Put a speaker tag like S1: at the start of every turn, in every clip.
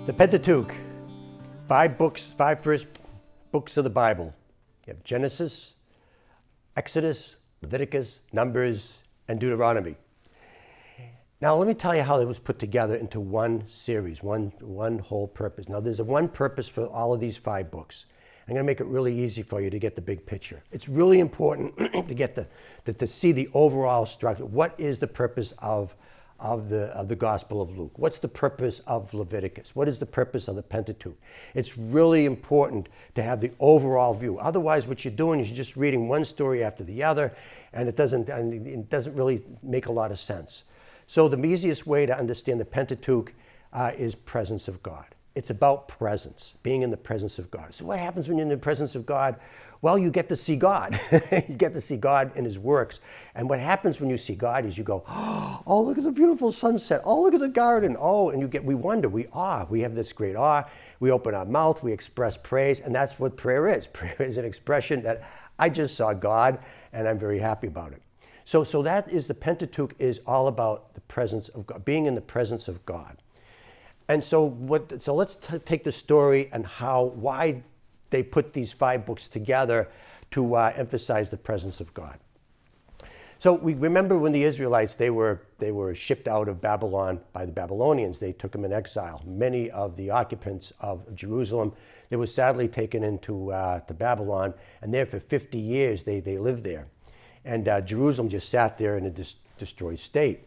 S1: The Pentateuch, five first books of the Bible. You have Genesis, Exodus, Leviticus, Numbers, and Deuteronomy. Now let me tell you how it was put together into one series, one whole purpose. Now there's one purpose for all of these 5 books. I'm going to make it really easy for you to get the big picture. It's really important to get to see the overall structure. What is the purpose of the Gospel of Luke? What's the purpose of Leviticus? What is the purpose of the Pentateuch? It's really important to have the overall view. Otherwise, what you're doing is you're just reading one story after the other, and it doesn't really make a lot of sense. So the easiest way to understand the Pentateuch is presence of God. It's about presence, being in the presence of God. So what happens when you're in the presence of God? Well, you get to see God. You get to see God in His works. And what happens when you see God is you go, oh, look at the beautiful sunset. Oh, look at the garden. Oh, and we wonder, we awe. We have this great awe. We open our mouth, we express praise, and that's what prayer is. Prayer is an expression that I just saw God, and I'm very happy about it. So that is the Pentateuch is all about the presence of God, being in the presence of God. And so let's take the story and why they put these 5 books together to emphasize the presence of God. So we remember when the Israelites, they were shipped out of Babylon by the Babylonians. They took them in exile. Many of the occupants of Jerusalem, they were sadly taken into to Babylon, and there for 50 years they lived there. And Jerusalem just sat there in a destroyed state.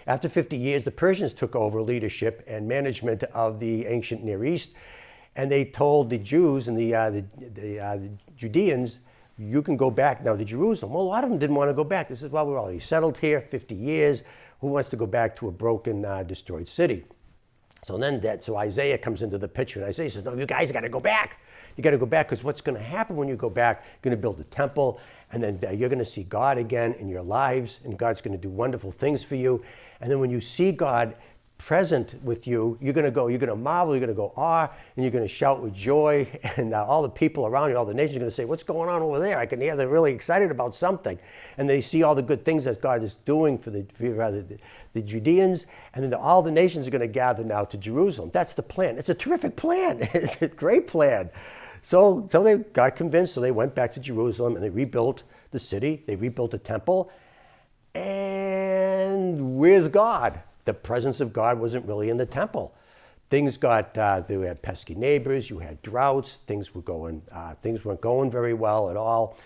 S1: After 50 years, the Persians took over leadership and management of the ancient Near East, and they told the Jews and the Judeans, you can go back now to Jerusalem. Well, a lot of them didn't want to go back. They said, well, we're already settled here, 50 years. Who wants to go back to a broken, destroyed city? So Isaiah comes into the picture, and Isaiah says, no, you guys got to go back. You got to go back, because what's going to happen when you go back, you're going to build a temple, and then you're going to see God again in your lives, and God's going to do wonderful things for you. And then when you see God present with you, you're going to marvel, you're going to go awe, and you're going to shout with joy, and all the people around you, all the nations are going to say, what's going on over there? I can hear they're really excited about something. And they see all the good things that God is doing for the Judeans, and then all the nations are going to gather now to Jerusalem. That's the plan. It's a terrific plan. It's a great plan. So they got convinced, so they went back to Jerusalem, and they rebuilt the city, they rebuilt the temple, and where's God? The presence of God wasn't really in the temple. Things they had pesky neighbors, you had droughts, things weren't going very well at all.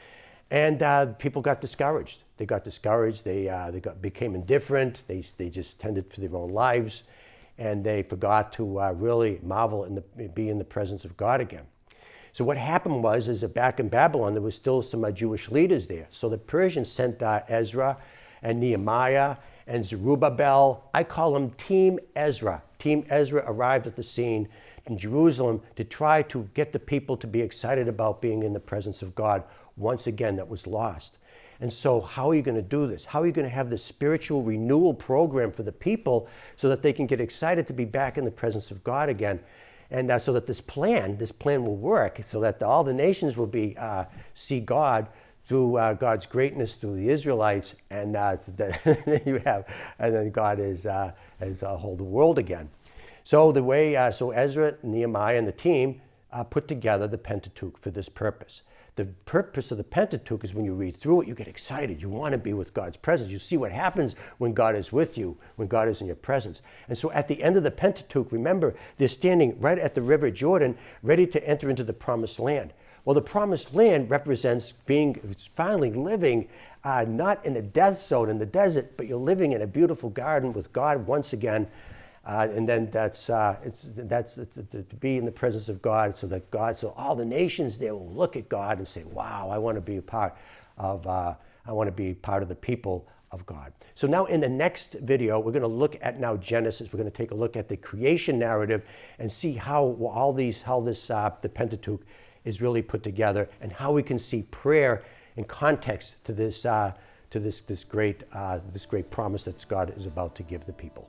S1: And people got discouraged. They became indifferent, they just tended to their own lives, and they forgot to really marvel and be in the presence of God again. So what happened is that back in Babylon, there was still some Jewish leaders there. So the Persians sent Ezra and Nehemiah and Zerubbabel. I call them Team Ezra. Team Ezra arrived at the scene in Jerusalem to try to get the people to be excited about being in the presence of God once again that was lost. And so how are you going to do this? How are you going to have this spiritual renewal program for the people so that they can get excited to be back in the presence of God again? And so that this plan will work, so that all the nations will see God through God's greatness through the Israelites, and then God is a whole the world again. So so Ezra, Nehemiah, and the team put together the Pentateuch for this purpose. The purpose of the Pentateuch is when you read through it, you get excited. You want to be with God's presence. You see what happens when God is with you, when God is in your presence. And so at the end of the Pentateuch, remember, they're standing right at the river Jordan, ready to enter into the promised land. Well, the promised land represents finally living not in a death zone in the desert, but you're living in a beautiful garden with God once again. And then that's to be in the presence of God, so all the nations there will look at God and say, "Wow, I want to be a part of the people of God." So now in the next video, we're going to look at now Genesis. We're going to take a look at the creation narrative and see how the Pentateuch is really put together, and how we can see prayer in context to this great promise that God is about to give the people.